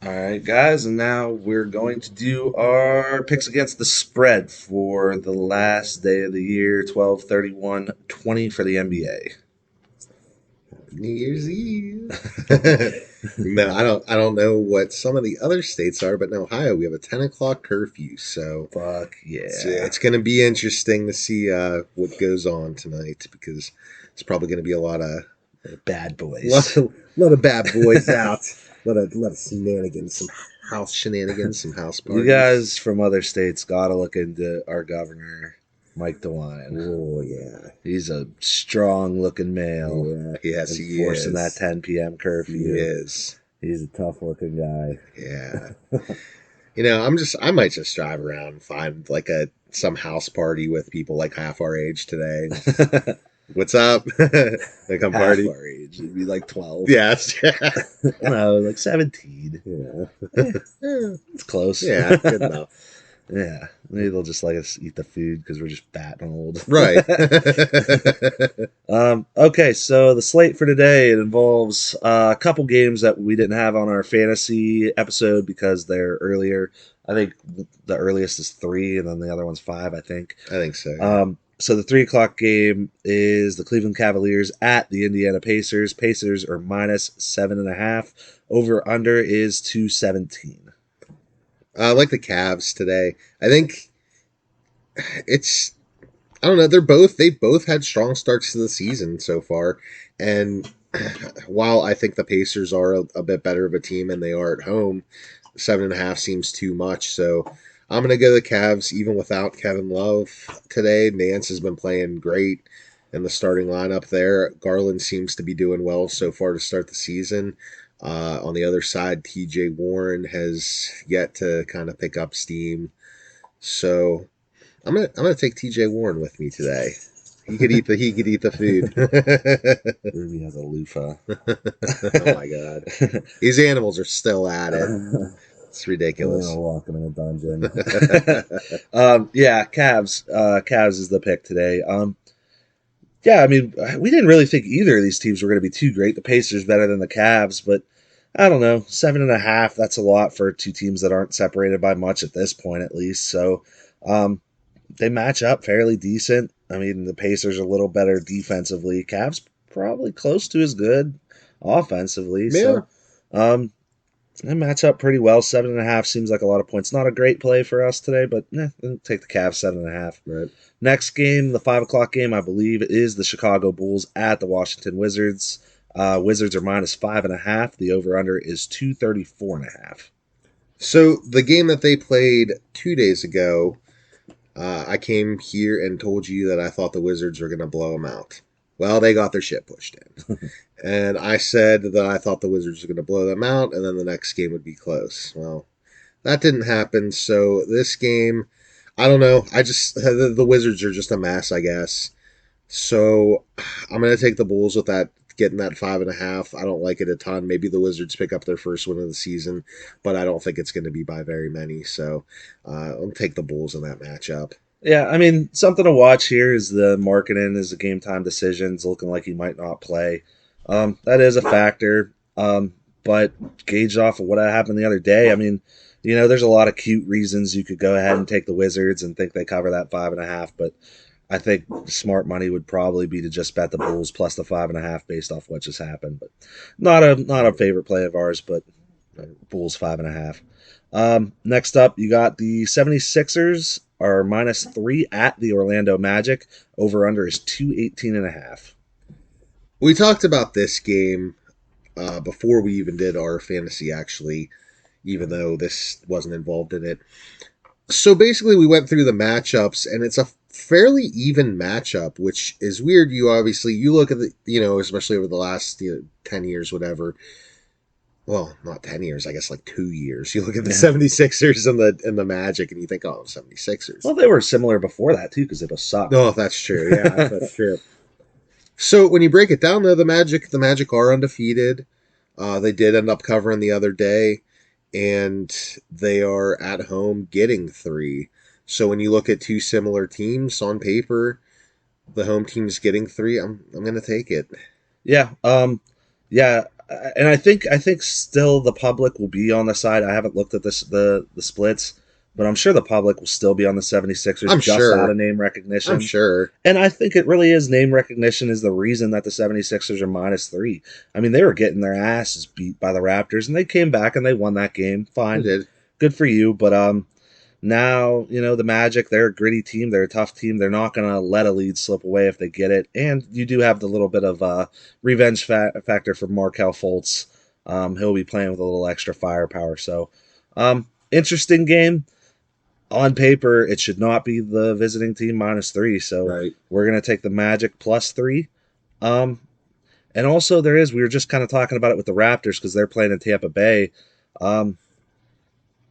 All right, guys, and now we're going to do our picks against the spread for the last day of the year, 12/31/20 for the NBA. New Year's Eve. No, I don't know what some of the other states are, but in Ohio we have a 10 o'clock curfew, so Fuck it's yeah. it's going to be interesting to see what goes on tonight because it's probably going to be a lot of Bad lot boys. of, lot of bad boys out, lot of shenanigans, some house shenanigans, some house You parties. guys from other states gotta look into our governor, Mike DeWine. Oh yeah, He's a strong looking male yeah, yes he enforcing that is. 10 p.m. He curfew. is. He's a tough looking guy. Yeah. I might just drive around and find like some house party with people like half our age today. What's up? They come Half party. our age. It'd be like 12. Yes. No, like 17. Yeah. Eh, it's close. Yeah, good enough. Yeah, maybe they'll just let us eat the food because we're just fat and old. Right. Okay, so the slate for today it involves a couple games that we didn't have on our fantasy episode because they're earlier. I think the earliest is 3, and then the other one's 5. I think. I think so, yeah. So the 3 o'clock game is the Cleveland Cavaliers at the Indiana Pacers. Pacers are -7.5. Over under is 217. I like the Cavs today. I think it's I don't know, they've both had strong starts to the season so far. And while I think the Pacers are a bit better of a team and they are at home, 7.5 seems too much. So I'm gonna go the Cavs even without Kevin Love today. Nance has been playing great in the starting lineup there. Garland seems to be doing well so far to start the season. On the other side, TJ Warren has yet to kind of pick up steam. So I'm gonna take TJ Warren with me today. He could eat the food. Ruby has a loofah. Oh my god. These animals are still at it. It's ridiculous. Walking in a dungeon. Yeah, Cavs. Cavs is the pick today. Yeah, I mean, we didn't really think either of these teams were going to be too great. The Pacers better than the Cavs, but I don't know, 7.5. That's a lot for two teams that aren't separated by much at this point, at least. So, they match up fairly decent. I mean, the Pacers are a little better defensively. Cavs probably close to as good offensively. Yeah. So, they match up pretty well. 7.5 seems like a lot of points. Not a great play for us today, but I'll take the Cavs 7.5. Right. Next game, the 5 o'clock game, I believe, is the Chicago Bulls at the Washington Wizards. Wizards are -5.5. The over/under is 234.5. So the game that they played 2 days ago, I came here and told you that I thought the Wizards were going to blow them out. Well, they got their shit pushed in. And I said that I thought the Wizards were going to blow them out, and then the next game would be close. Well, that didn't happen. So this game, I don't know. The Wizards are just a mess, I guess. So I'm going to take the Bulls with that, getting that 5.5. I don't like it a ton. Maybe the Wizards pick up their first win of the season, but I don't think it's going to be by very many. So I'll take the Bulls in that matchup. Yeah, I mean, something to watch here is the marketing is the game time decisions looking like he might not play. That is a factor. But gauged off of what happened the other day, I mean, there's a lot of cute reasons you could go ahead and take the Wizards and think they cover that 5.5. But I think smart money would probably be to just bet the Bulls plus the 5.5 based off what just happened. But not a favorite play of ours, but Bulls 5.5. Next up, you got the 76ers are -3 at the Orlando Magic. Over under is 218.5. We talked about this game before we even did our fantasy, actually, even though this wasn't involved in it. So basically, we went through the matchups, and it's a fairly even matchup, which is weird. You look at especially over the last 10 years, whatever. Well, not 10 years, I guess like 2 years. You look at the Yeah. 76ers and the Magic, and you think, oh, 76ers. Well, they were similar before that too because they both sucked. No, that's true. Yeah, that's true. So when you break it down, though, the Magic are undefeated. They did end up covering the other day, and they are at home getting 3. So when you look at two similar teams on paper, the home team's getting 3. I'm gonna take it. Yeah. Yeah. and I think still the public will be on the side. I haven't looked at the splits, but I'm sure the public will still be on the 76ers I'm just out sure. of name I'm recognition. sure. And I think it really is name recognition is the reason that the 76ers are -3. I mean, they were getting their asses beat by the Raptors, and they came back and they won that game. I Fine. did. Good for you. But now, the Magic, they're a gritty team. They're a tough team. They're not going to let a lead slip away if they get it. And you do have the little bit of revenge factor for Markel Fultz. He'll be playing with a little extra firepower. So, interesting game. On paper, it should not be the visiting team -3. So Right. we're going to take the Magic +3. Um, and also, we were just kind of talking about it with the Raptors because they're playing in Tampa Bay. Um,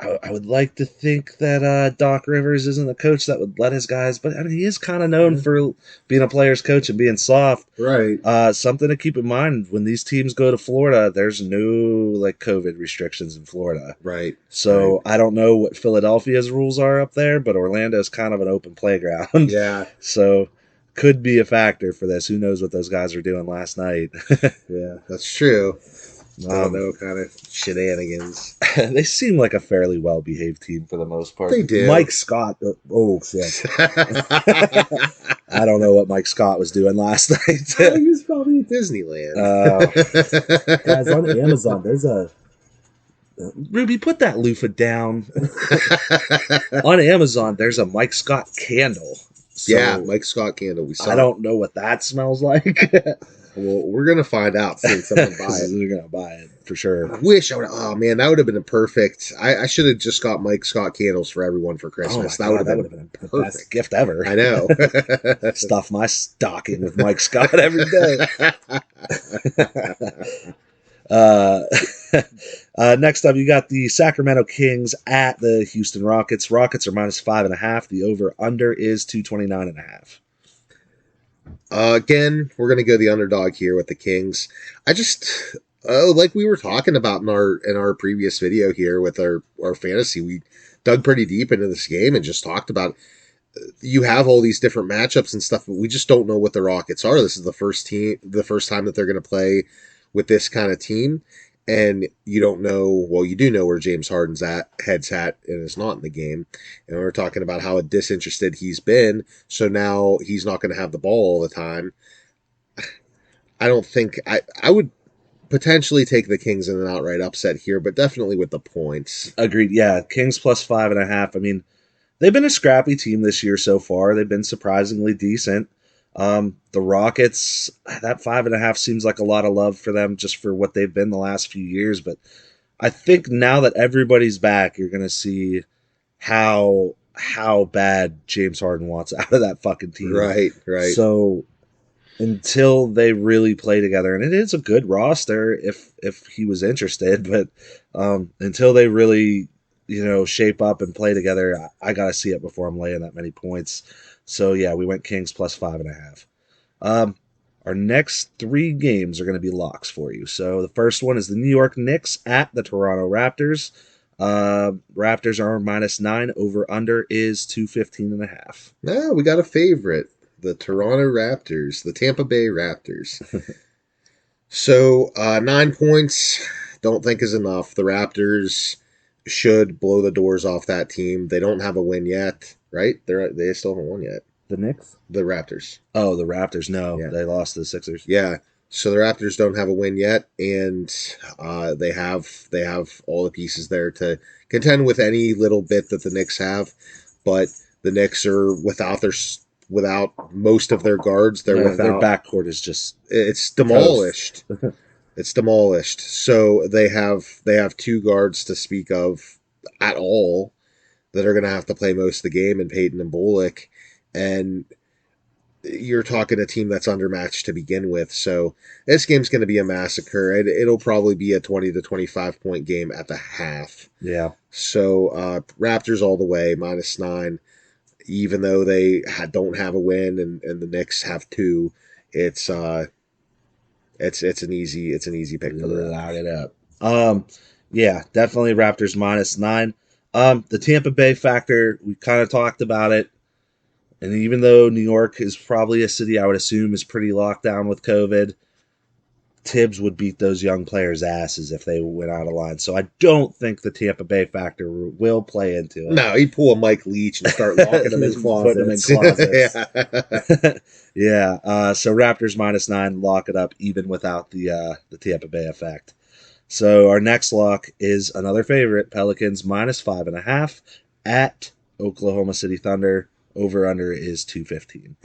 I would like to think that Doc Rivers isn't a coach that would let his guys, but I mean, he is kind of known Yeah. for being a player's coach and being soft. Right. Something to keep in mind when these teams go to Florida, there's no like COVID restrictions in Florida. Right. So Right. I don't know what Philadelphia's rules are up there, but Orlando's kind of an open playground. Yeah. So could be a factor for this. Who knows what those guys were doing last night? Yeah. That's true. Don't um, know kind of shenanigans. they seem like a fairly well behaved team for the most part. They do. Mike Scott. Oh shit! I don't know what Mike Scott was doing last night. He was probably at Disneyland. Guys, on Amazon, there's a Ruby. Put that loofah down. On Amazon, there's a Mike Scott candle. So yeah, Mike Scott candle. We saw. I don't know what that smells like. Well, we're gonna find out soon. Someone buy it. We're gonna buy it for sure. I wish I would. Oh man, that would have been a perfect. I should have just got Mike Scott candles for everyone for Christmas. That would have been the perfect best gift ever. I know. Stuff my stocking with Mike Scott every day. Next up, you got the Sacramento Kings at the Houston Rockets. Rockets are -5.5. The over/under is 229.5. Again, we're gonna go the underdog here with the Kings. I just like we were talking about in our previous video here with our fantasy, we dug pretty deep into this game and just talked about you have all these different matchups and stuff, but we just don't know what the Rockets are. This is the first time that they're going to play with this kind of team, and you don't know. Well, you do know where James Harden's head's at, and is not in the game. And we're talking about how disinterested he's been. So now he's not going to have the ball all the time. I don't think I would potentially take the Kings in an outright upset here, but definitely with the points. Agreed. Yeah, Kings +5.5. I mean, they've been a scrappy team this year so far. They've been surprisingly decent. The Rockets, that 5.5 seems like a lot of love for them just for what they've been the last few years. But I think now that everybody's back, you're going to see how bad James Harden wants out of that fucking team. Right. So until they really play together, and it is a good roster if he was interested, but until they really shape up and play together, I gotta see it before I'm laying that many points. So yeah, we went Kings +5.5. Our next 3 games are going to be locks for you. So the first one is the New York Knicks at the Toronto Raptors. Raptors are -9. Over/under is 215.5. Now we got a favorite. The Toronto Raptors, the Tampa Bay Raptors. So 9 points, don't think is enough. The Raptors should blow the doors off that team. They don't have a win yet, right? They still haven't won yet. The Knicks? The Raptors. Oh, the Raptors. No, Yeah. they lost to the Sixers. Yeah. So the Raptors don't have a win yet, and they have all the pieces there to contend with any little bit that the Knicks have. But the Knicks are without most of their guards. They're Their without backcourt is just it's demolished. It's demolished. So they have 2 guards to speak of at all that are going to have to play most of the game, in Peyton and Bullock, and you're talking a team that's undermatched to begin with. So this game's going to be a massacre. It'll probably be a 20 to 25 point game at the half. yeah. So Raptors all the way, -9. Even though they don't have a win and the Knicks have 2, it's an easy pick for the Raptors. Lock it up. Yeah, definitely Raptors -9. The Tampa Bay factor, we kind of talked about it. And even though New York is probably a city I would assume is pretty locked down with COVID, Tibbs would beat those young players' asses if they went out of line. So I don't think the Tampa Bay factor will play into No, he'd pull a Mike Leach and start locking them in it, putting them in closets. closets. Yeah. Yeah. So Raptors -9, lock it up even without the Tampa Bay effect. So our next lock is another favorite: Pelicans -5.5 at Oklahoma City Thunder. Over under is 215.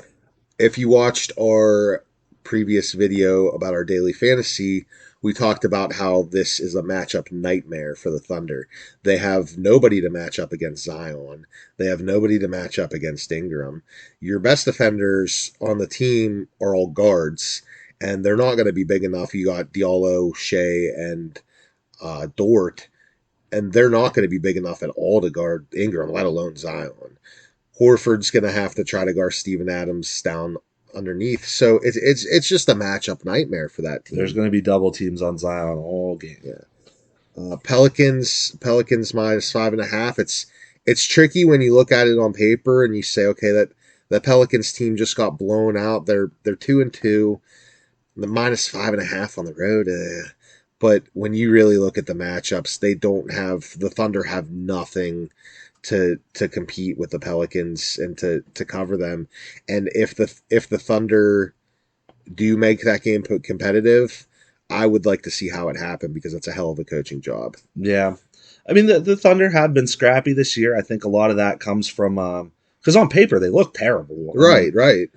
If you watched our previous video about our daily fantasy, we talked about how this is a matchup nightmare for the Thunder. They have nobody to match up against Zion. They have nobody to match up against Ingram. Your best defenders on the team are all guards, and they're not going to be big enough. You got Diallo, Shea, and Dort, and they're not going to be big enough at all to guard Ingram, let alone Zion. Horford's going to have to try to guard Steven Adams down underneath. So it's just a matchup nightmare for that There's team. going to be double teams on Zion all game. Yeah. Pelicans -5.5. It's tricky when you look at it on paper and you say, okay, that Pelicans team just got blown out. They're 2-2. The -5.5 on the road. But when you really look at the matchups, they don't have the Thunder have nothing to compete with the Pelicans and to cover them. And if the Thunder do make that game competitive, I would like to see how it happened because it's a hell of a coaching job. Yeah. I mean, the Thunder have been scrappy this year. I think a lot of that comes from because on paper they look terrible. I mean, Right, right.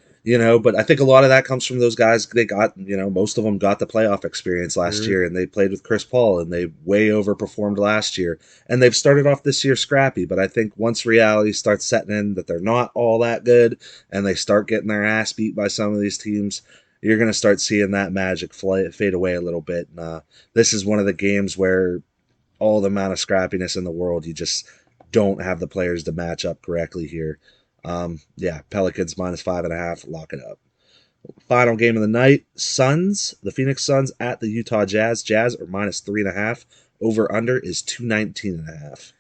but I think a lot of that comes from those guys. They got, most of them got the playoff experience last Mm-hmm. year, and they played with Chris Paul, and they way overperformed last year. And they've started off this year scrappy, but I think once reality starts setting in that they're not all that good, and they start getting their ass beat by some of these teams, you're going to start seeing that magic fade away a little bit. And this is one of the games where all the amount of scrappiness in the world, you just don't have the players to match up correctly here. Yeah, Pelicans -5.5, lock it up. Final game of the night: the Phoenix Suns at the Utah Jazz. Jazz are -3.5. Over under is 219.5.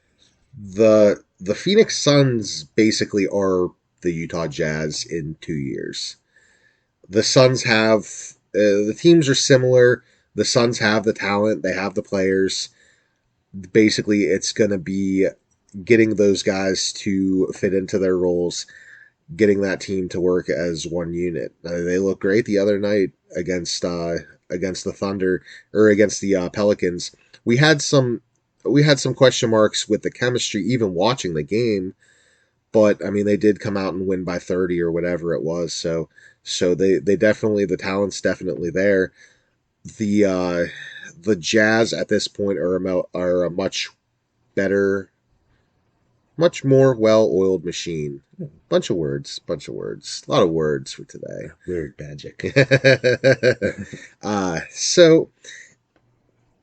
The Phoenix Suns basically are the Utah Jazz in 2 years. The Suns have the teams are similar. The Suns have the talent, they have the players. Basically, it's going to be getting those guys to fit into their roles, getting that team to work as one unit. They look great the other night against the Thunder or against the Pelicans. We had some we had some question marks with the chemistry even watching the game, but I mean they did come out and win by 30 or whatever it was. So they definitely the talent's definitely there. The the Jazz at this point are a much better, much more well-oiled machine. Bunch of words, a lot of words for today. Weird magic. So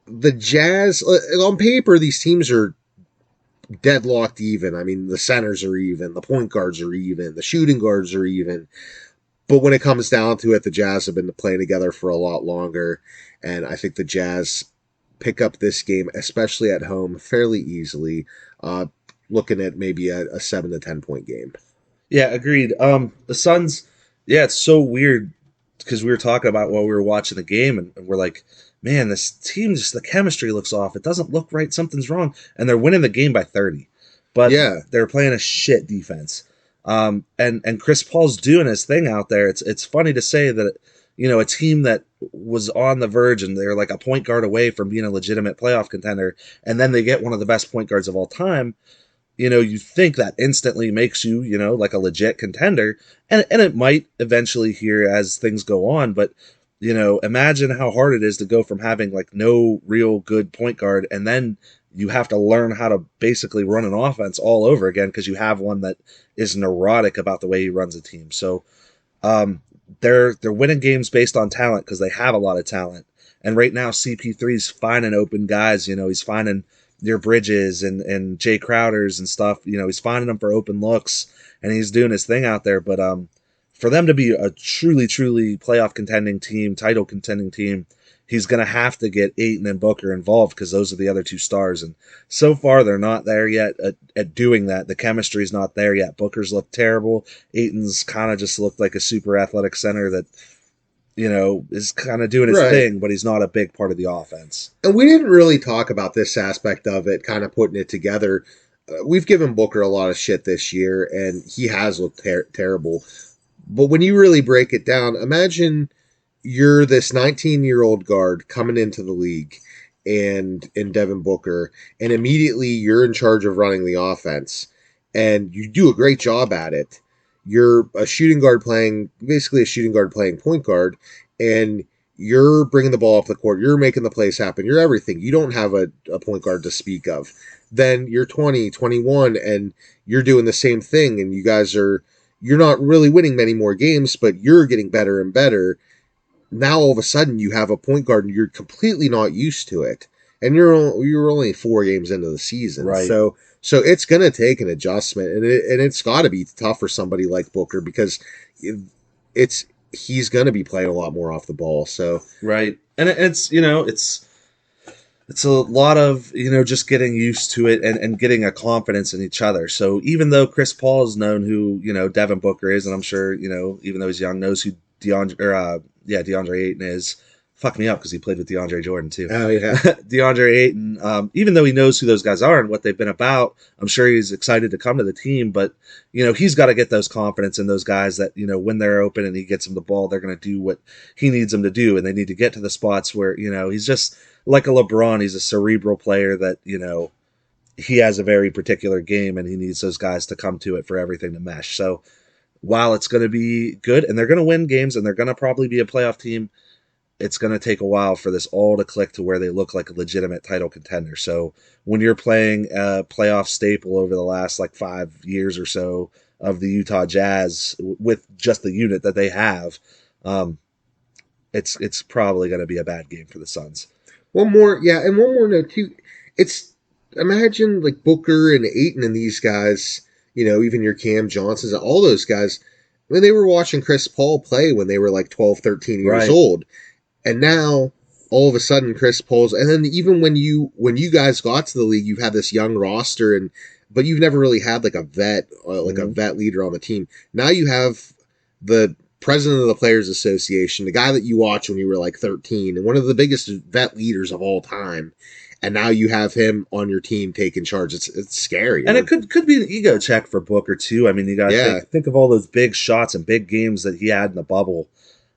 the Jazz, on paper, these teams are deadlocked even. I mean, the centers are even, the point guards are even, the shooting guards are even. But when it comes down to it, the Jazz have been playing together for a lot longer, and I think the Jazz pick up this game, especially at home, fairly easily. Looking at maybe a 7 to 10 point game. Yeah, agreed. The Suns, yeah, it's so weird because we were talking about while we were watching the game, and we're like, man, this team just the chemistry looks off. It doesn't look right. Something's wrong, and they're winning the game by 30, but Yeah, they're playing a shit defense. And Chris Paul's doing his thing out there. It's funny to say that a team that was on the verge and they're like a point guard away from being a legitimate playoff contender, and then they get one of the best point guards of all time. You think that instantly makes you, like a legit contender. And it might eventually here as things go on. But, imagine how hard it is to go from having like no real good point guard. And then you have to learn how to basically run an offense all over again because you have one that is neurotic about the way he runs a team. So um, they're winning games based on talent because they have a lot of talent. And right now, CP3's finding open guys. He's finding your Bridges and Jay Crowders and stuff. He's finding them for open looks, and he's doing his thing out there. But for them to be a truly, truly playoff contending team, title contending team, he's going to have to get Ayton and Booker involved because those are the other two stars. And so far, they're not there yet at doing that. The chemistry's not there yet. Booker's looked terrible. Ayton's kind of just looked like a super athletic center that is kind of doing his Right. thing, but he's not a big part of the offense. And we didn't really talk about this aspect of it, kind of putting it together. We've given Booker a lot of shit this year, and he has looked terrible. But when you really break it down, imagine you're this 19-year-old guard coming into the league and in Devin Booker, and immediately you're in charge of running the offense, and you do a great job at it. You're a shooting guard playing, basically a shooting guard playing point guard, and you're bringing the ball up the court. You're making the plays happen. You're everything. You don't have a point guard to speak of. Then you're 20, 21, and you're doing the same thing, and you're not really winning many more games, but you're getting better and better. Now all of a sudden you have a point guard and you're completely not used to it, and you're only 4 games into the season, Right. so it's gonna take an adjustment, and it's got to be tough for somebody like Booker because it's he's gonna be playing a lot more off the ball. So Right. And it's a lot of just getting used to it and getting a confidence in each other. So even though Chris Paul is known who Devin Booker is, and I'm sure even though he's young knows who DeAndre Ayton is. Fuck me up because he played with DeAndre Jordan too. oh yeah, DeAndre Ayton, even though he knows who those guys are and what they've been about, I'm sure he's excited to come to the team. But he's got to get those confidence in those guys that when they're open and he gets them the ball, they're going to do what he needs them to do, and they need to get to the spots where he's just like a LeBron. He's a cerebral player that he has a very particular game, and he needs those guys to come to it for everything to mesh. So while it's going to be good and they're going to win games and they're going to probably be a playoff team, it's going to take a while for this all to click to where they look like a legitimate title contender. So when you're playing a playoff staple over the last like 5 years or so of the Utah Jazz with just the unit that they have, um, it's probably going to be a bad game for the Suns. one more, yeah, and one more note too. It's imagine like Booker and Aiton and these guys, even your Cam Johnsons, all those guys, when they were watching Chris Paul play when they were like 12, 13 years Right. old. And now all of a sudden Chris Paul's, and then even when you guys got to the league, you've had this young roster, and but you've never really had like a vet, like a Mm-hmm. vet leader on the team. Now you have the president of the Players Association, the guy that you watched when you were like 13, and one of the biggest vet leaders of all time. And now you have him on your team taking charge. It's scary. And it could be an ego check for Booker too. I mean, you got to Yeah, think of all those big shots and big games that he had in the bubble.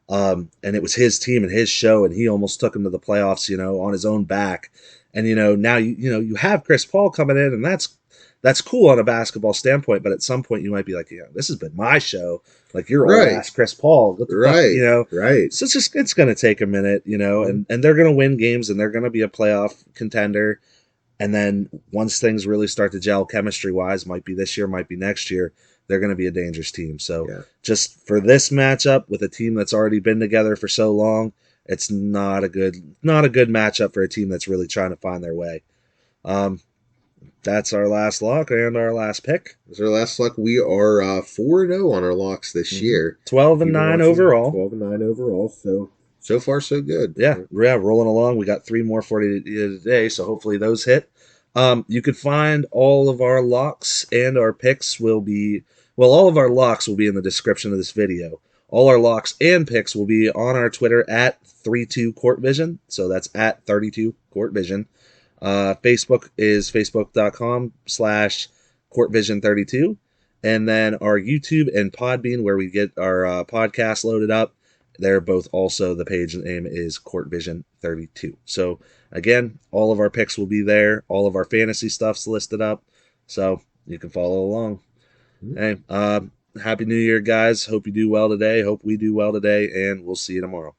And it was his team and his show, and he almost took him to the playoffs, on his own back. And now you have Chris Paul coming in, and that's cool on a basketball standpoint. But at some point, you might be like, this has been my show. Like you're old right, ass Chris Paul. What the fuck, right, right. So it's going to take a minute, and they're going to win games, and they're going to be a playoff contender. And then once things really start to gel chemistry wise, might be this year, might be next year, they're going to be a dangerous team. So Yeah. just for this matchup with a team that's already been together for so long, it's not a good matchup for a team that's really trying to find their way. Um, that's our last lock and our last pick. This is our last luck. We are 4-0 on our locks this Mm-hmm. year. 12 If and you've been 9 watching, overall. 12-9 overall. So far so good. Yeah, rolling along. We got 3 more for you today, so hopefully those hit. You could find all of our locks and our picks all of our locks will be in the description of this video. All our locks and picks will be on our Twitter at 32courtvision. So that's at 32courtvision. Facebook is facebook.com/courtvision32. And then our YouTube and Podbean, where we get our podcast loaded up, they're both also, the page name is Court Vision 32. So again, all of our picks will be there. All of our fantasy stuff's listed up. So you can follow along. Hey, Happy New Year, guys. Hope you do well today. Hope we do well today, and we'll see you tomorrow.